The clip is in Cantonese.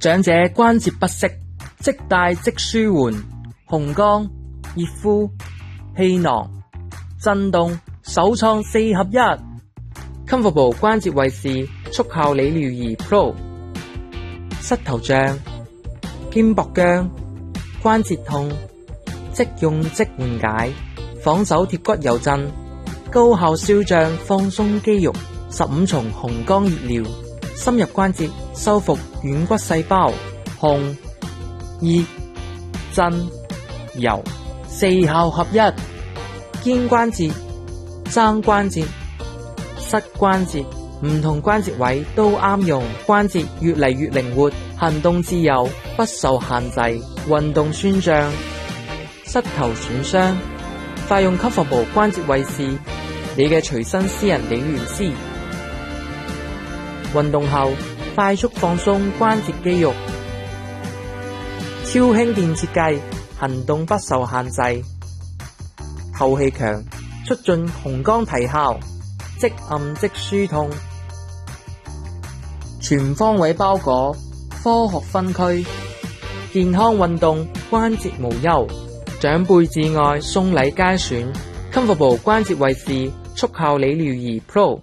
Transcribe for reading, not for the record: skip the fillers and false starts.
長者關節不適，即戴即舒緩，紅光、熱敷、氣囊、震動、手創4合1。Comfortable 關節衛士速效理療儀 Pro。膝頭脹、肩膊僵、關節痛，即用即緩解，仿手貼骨油震，高效消脹放鬆肌肉，15重紅光熱療，深入關節修復軟骨細胞，紅、熱、震、油4效合一。肩關節、踭關節、膝關節，唔同關節位都啱用，關節越嚟越靈活，行動自由，不受限制。運動酸脹、膝頭損傷，快用 Comfortable 關節衛士，你嘅隨身私人理療師。運動後快速放鬆關節肌肉，超輕電設計，行動不受限制，透氣強，促進紅光提效，即按即舒痛，全方位包裹，科學分區，健康運動，關節無憂，長輩至愛，送禮皆選。Comfortable 關節衛士速效理療儀 Pro。